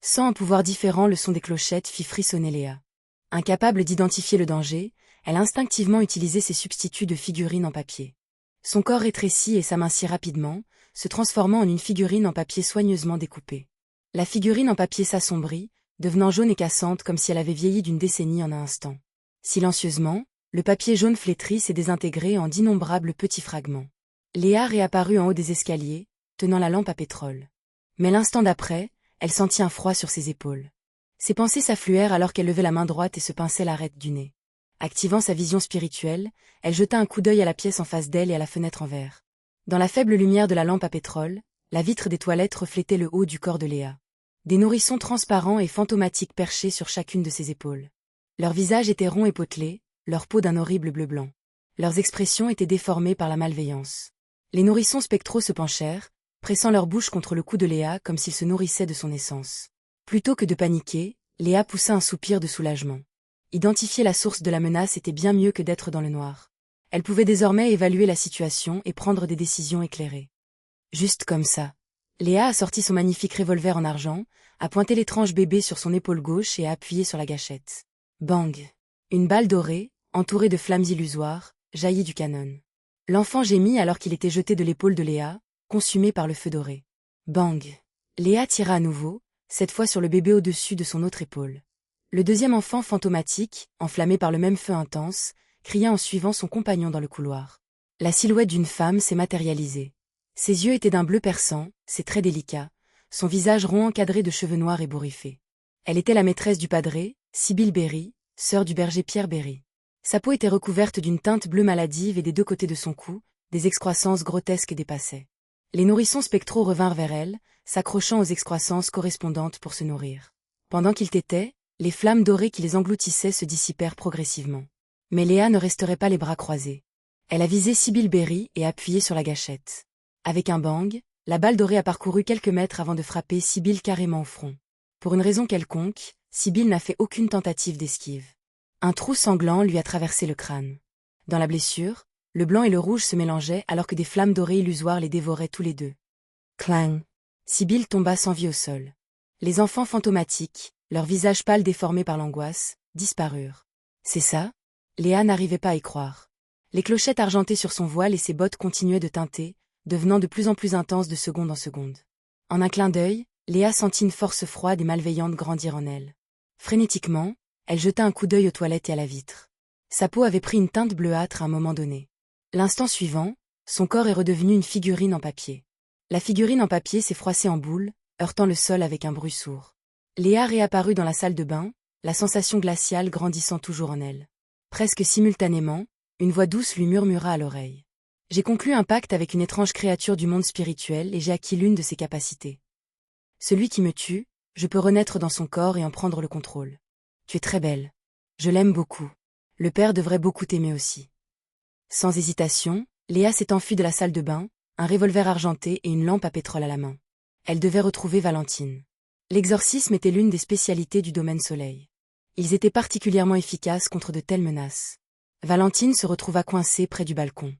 Sans un pouvoir différent, le son des clochettes fit frissonner Léa. Incapable d'identifier le danger, elle instinctivement utilisait ses substituts de figurines en papier. Son corps rétrécit et s'amincit rapidement, se transformant en une figurine en papier soigneusement découpée. La figurine en papier s'assombrit, devenant jaune et cassante comme si elle avait vieilli d'une décennie en un instant. Silencieusement, le papier jaune flétrit s'est désintégré en d'innombrables petits fragments. Léa réapparut en haut des escaliers, tenant la lampe à pétrole. Mais l'instant d'après, elle sentit un froid sur ses épaules. Ses pensées s'affluèrent alors qu'elle levait la main droite et se pinçait l'arête du nez. Activant sa vision spirituelle, elle jeta un coup d'œil à la pièce en face d'elle et à la fenêtre en verre. Dans la faible lumière de la lampe à pétrole, la vitre des toilettes reflétait le haut du corps de Léa. Des nourrissons transparents et fantomatiques perchaient sur chacune de ses épaules. Leurs visages étaient ronds et potelés, leur peau d'un horrible bleu blanc. Leurs expressions étaient déformées par la malveillance. Les nourrissons spectraux se penchèrent, pressant leur bouche contre le cou de Léa comme s'ils se nourrissaient de son essence. Plutôt que de paniquer, Léa poussa un soupir de soulagement. Identifier la source de la menace était bien mieux que d'être dans le noir. Elle pouvait désormais évaluer la situation et prendre des décisions éclairées. Juste comme ça. Léa a sorti son magnifique revolver en argent, a pointé l'étrange bébé sur son épaule gauche et a appuyé sur la gâchette. Bang! Une balle dorée, entourée de flammes illusoires, jaillit du canon. L'enfant gémit alors qu'il était jeté de l'épaule de Léa, consumé par le feu doré. Bang! Léa tira à nouveau, cette fois sur le bébé au-dessus de son autre épaule. Le deuxième enfant fantomatique, enflammé par le même feu intense, cria en suivant son compagnon dans le couloir. La silhouette d'une femme s'est matérialisée. Ses yeux étaient d'un bleu perçant, ses traits délicats, son visage rond encadré de cheveux noirs ébouriffés. Elle était la maîtresse du padré, Sibylle Berry, sœur du berger Pierre Berry. Sa peau était recouverte d'une teinte bleue maladive et des deux côtés de son cou, des excroissances grotesques dépassaient. Les nourrissons spectraux revinrent vers elle, s'accrochant aux excroissances correspondantes pour se nourrir. Pendant qu'ils tétaient, les flammes dorées qui les engloutissaient se dissipèrent progressivement. Mais Léa ne resterait pas les bras croisés. Elle a visé Sibylle Berry et appuyé sur la gâchette. Avec un bang, la balle dorée a parcouru quelques mètres avant de frapper Sibylle carrément au front. Pour une raison quelconque, Sibylle n'a fait aucune tentative d'esquive. Un trou sanglant lui a traversé le crâne. Dans la blessure, le blanc et le rouge se mélangeaient alors que des flammes dorées illusoires les dévoraient tous les deux. Clang! Sibylle tomba sans vie au sol. Les enfants fantomatiques, leurs visages pâles déformés par l'angoisse, disparurent. C'est ça? Léa n'arrivait pas à y croire. Les clochettes argentées sur son voile et ses bottes continuaient de teinter, devenant de plus en plus intenses de seconde en seconde. En un clin d'œil, Léa sentit une force froide et malveillante grandir en elle. Frénétiquement, elle jeta un coup d'œil aux toilettes et à la vitre. Sa peau avait pris une teinte bleuâtre à un moment donné. L'instant suivant, son corps est redevenu une figurine en papier. La figurine en papier s'est froissée en boule, heurtant le sol avec un bruit sourd. Léa réapparut dans la salle de bain, la sensation glaciale grandissant toujours en elle. Presque simultanément, une voix douce lui murmura à l'oreille. J'ai conclu un pacte avec une étrange créature du monde spirituel et j'ai acquis l'une de ses capacités. Celui qui me tue, je peux renaître dans son corps et en prendre le contrôle. Tu es très belle. Je l'aime beaucoup. Le père devrait beaucoup t'aimer aussi. Sans hésitation, Léa s'est enfuie de la salle de bain, un revolver argenté et une lampe à pétrole à la main. Elle devait retrouver Valentine. L'exorcisme était l'une des spécialités du domaine Soleil. Ils étaient particulièrement efficaces contre de telles menaces. Valentine se retrouva coincée près du balcon.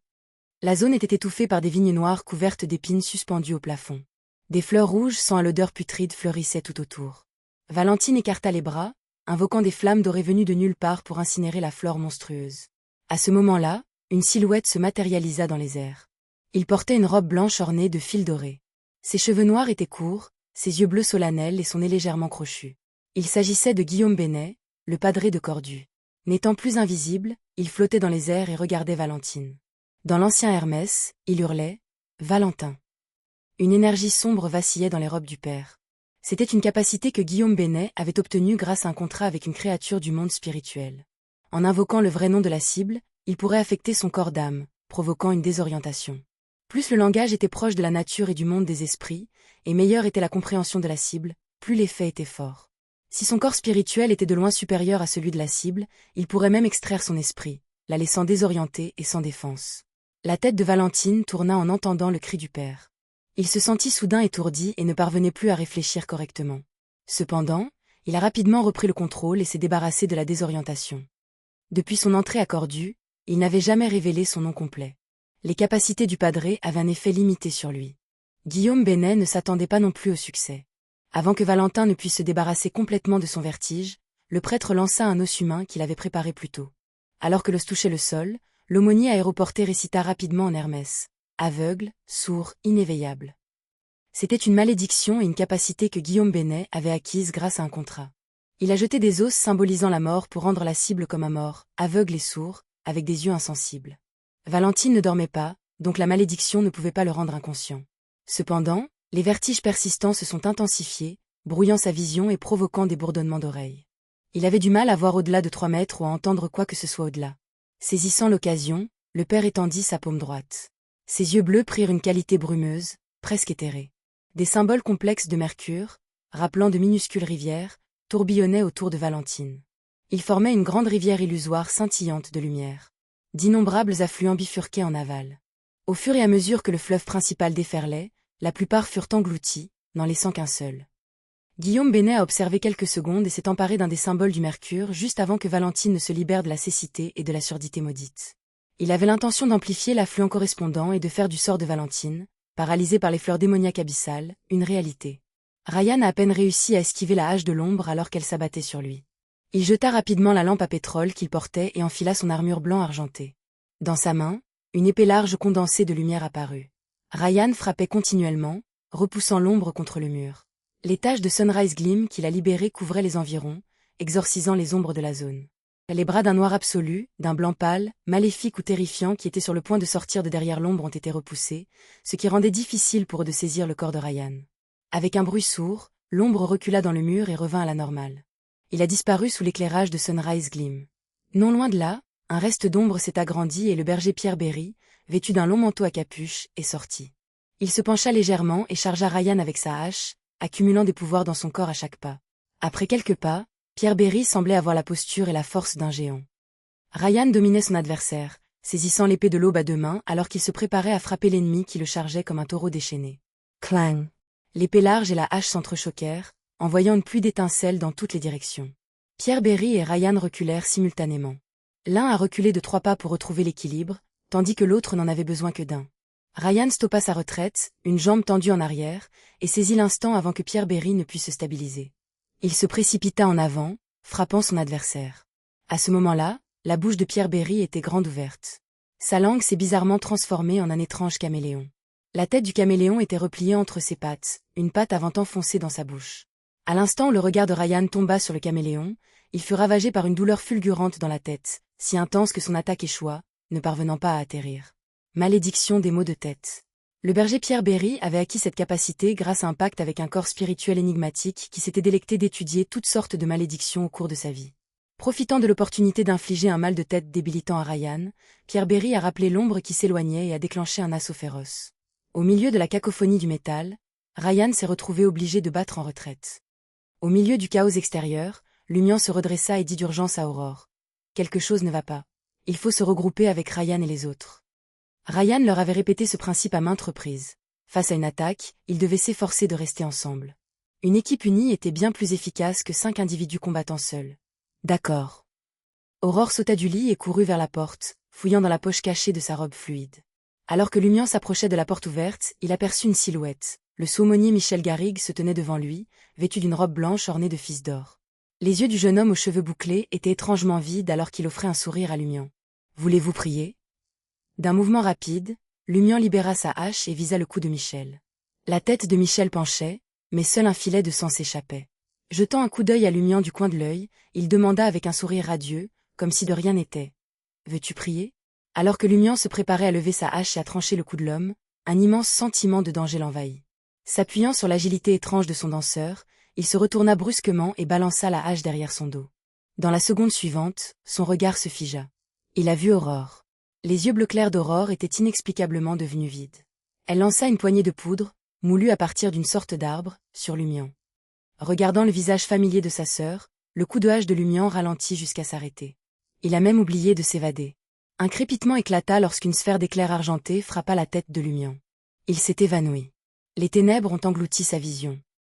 La zone était étouffée par des vignes noires couvertes d'épines suspendues au plafond. Des fleurs rouges sans à l'odeur putride fleurissaient tout autour. Valentine écarta les bras, invoquant des flammes dorées venues de nulle part pour incinérer la flore monstrueuse. À ce moment-là, une silhouette se matérialisa dans les airs. Il portait une robe blanche ornée de fils dorés. Ses cheveux noirs étaient courts, ses yeux bleus solennels et son nez légèrement crochu. Il s'agissait de Guillaume Bénet, le padré de Cordu. N'étant plus invisible, il flottait dans les airs et regardait Valentine. Dans l'ancien Hermès, il hurlait « Valentin ». Une énergie sombre vacillait dans les robes du père. C'était une capacité que Guillaume Bénet avait obtenue grâce à un contrat avec une créature du monde spirituel. En invoquant le vrai nom de la cible, il pourrait affecter son corps d'âme, provoquant une désorientation. Plus le langage était proche de la nature et du monde des esprits, et meilleure était la compréhension de la cible, plus l'effet était fort. Si son corps spirituel était de loin supérieur à celui de la cible, il pourrait même extraire son esprit, la laissant désorientée et sans défense. La tête de Valentine tourna en entendant le cri du père. Il se sentit soudain étourdi et ne parvenait plus à réfléchir correctement. Cependant, il a rapidement repris le contrôle et s'est débarrassé de la désorientation. Depuis son entrée à Cordu, il n'avait jamais révélé son nom complet. Les capacités du padré avaient un effet limité sur lui. Guillaume Bénet ne s'attendait pas non plus au succès. Avant que Valentin ne puisse se débarrasser complètement de son vertige, le prêtre lança un os humain qu'il avait préparé plus tôt. Alors que l'os touchait le sol, l'aumônier aéroporté récita rapidement en Hermès. Aveugle, sourd, inéveillable. C'était une malédiction et une capacité que Guillaume Bénet avait acquise grâce à un contrat. Il a jeté des os symbolisant la mort pour rendre la cible comme un mort, aveugle et sourd, avec des yeux insensibles. Valentine ne dormait pas, donc la malédiction ne pouvait pas le rendre inconscient. Cependant, les vertiges persistants se sont intensifiés, brouillant sa vision et provoquant des bourdonnements d'oreilles. Il avait du mal à voir au-delà de 3 mètres ou à entendre quoi que ce soit au-delà. Saisissant l'occasion, le père étendit sa paume droite. Ses yeux bleus prirent une qualité brumeuse, presque éthérée. Des symboles complexes de mercure, rappelant de minuscules rivières, tourbillonnaient autour de Valentine. Ils formaient une grande rivière illusoire scintillante de lumière. D'innombrables affluents bifurquaient en aval. Au fur et à mesure que le fleuve principal déferlait, la plupart furent engloutis, n'en laissant qu'un seul. Guillaume Bénet a observé quelques secondes et s'est emparé d'un des symboles du mercure juste avant que Valentine ne se libère de la cécité et de la surdité maudite. Il avait l'intention d'amplifier l'affluent correspondant et de faire du sort de Valentine, paralysée par les fleurs démoniaques abyssales, une réalité. Ryan a à peine réussi à esquiver la hache de l'ombre alors qu'elle s'abattait sur lui. Il jeta rapidement la lampe à pétrole qu'il portait et enfila son armure blanc argentée. Dans sa main, une épée large condensée de lumière apparut. Ryan frappait continuellement, repoussant l'ombre contre le mur. Les taches de Sunrise Gleam qu'il a libérées couvraient les environs, exorcisant les ombres de la zone. Les bras d'un noir absolu, d'un blanc pâle, maléfique ou terrifiant qui était sur le point de sortir de derrière l'ombre ont été repoussés, ce qui rendait difficile pour eux de saisir le corps de Ryan. Avec un bruit sourd, l'ombre recula dans le mur et revint à la normale. Il a disparu sous l'éclairage de Sunrise Gleam. Non loin de là, un reste d'ombre s'est agrandi et le berger Pierre Berry, vêtu d'un long manteau à capuche, est sorti. Il se pencha légèrement et chargea Ryan avec sa hache, accumulant des pouvoirs dans son corps à chaque pas. Après quelques pas, Pierre Berry semblait avoir la posture et la force d'un géant. Ryan dominait son adversaire, saisissant l'épée de l'aube à 2 mains alors qu'il se préparait à frapper l'ennemi qui le chargeait comme un taureau déchaîné. Clang! L'épée large et la hache s'entrechoquèrent, envoyant une pluie d'étincelles dans toutes les directions. Pierre Berry et Ryan reculèrent simultanément. L'un a reculé de 3 pas pour retrouver l'équilibre, tandis que l'autre n'en avait besoin que d'un. Ryan stoppa sa retraite, une jambe tendue en arrière, et saisit l'instant avant que Pierre Berry ne puisse se stabiliser. Il se précipita en avant, frappant son adversaire. À ce moment-là, la bouche de Pierre Berry était grande ouverte. Sa langue s'est bizarrement transformée en un étrange caméléon. La tête du caméléon était repliée entre ses pattes, une patte avant enfoncée dans sa bouche. À l'instant où le regard de Ryan tomba sur le caméléon, il fut ravagé par une douleur fulgurante dans la tête, si intense que son attaque échoua, ne parvenant pas à atterrir. Malédiction des maux de tête. Le berger Pierre Berry avait acquis cette capacité grâce à un pacte avec un corps spirituel énigmatique qui s'était délecté d'étudier toutes sortes de malédictions au cours de sa vie. Profitant de l'opportunité d'infliger un mal de tête débilitant à Ryan, Pierre Berry a rappelé l'ombre qui s'éloignait et a déclenché un assaut féroce. Au milieu de la cacophonie du métal, Ryan s'est retrouvé obligé de battre en retraite. Au milieu du chaos extérieur, Lumian se redressa et dit d'urgence à Aurore. Quelque chose ne va pas. Il faut se regrouper avec Ryan et les autres. Ryan leur avait répété ce principe à maintes reprises. Face à une attaque, ils devaient s'efforcer de rester ensemble. Une équipe unie était bien plus efficace que 5 individus combattant seuls. D'accord. Aurore sauta du lit et courut vers la porte, fouillant dans la poche cachée de sa robe fluide. Alors que Lumian s'approchait de la porte ouverte, il aperçut une silhouette. Le saumonier Michel Garrigue se tenait devant lui, vêtu d'une robe blanche ornée de fils d'or. Les yeux du jeune homme aux cheveux bouclés étaient étrangement vides alors qu'il offrait un sourire à Lumian. « Voulez-vous prier ?» D'un mouvement rapide, Lumian libéra sa hache et visa le cou de Michel. La tête de Michel penchait, mais seul un filet de sang s'échappait. Jetant un coup d'œil à Lumian du coin de l'œil, il demanda avec un sourire radieux, comme si de rien n'était. « Veux-tu prier ?» Alors que Lumian se préparait à lever sa hache et à trancher le cou de l'homme, un immense sentiment de danger l'envahit. S'appuyant sur l'agilité étrange de son danseur, il se retourna brusquement et balança la hache derrière son dos. Dans la seconde suivante, son regard se figea. Il a vu Aurore. Les yeux bleu clair d'Aurore étaient inexplicablement devenus vides. Elle lança une poignée de poudre, moulue à partir d'une sorte d'arbre, sur Lumian. Regardant le visage familier de sa sœur, le coup de hache de Lumian ralentit jusqu'à s'arrêter. Il a même oublié de s'évader. Un crépitement éclata lorsqu'une sphère d'éclair argenté frappa la tête de Lumian. Il s'est évanoui. Les ténèbres ont englouti sa vision.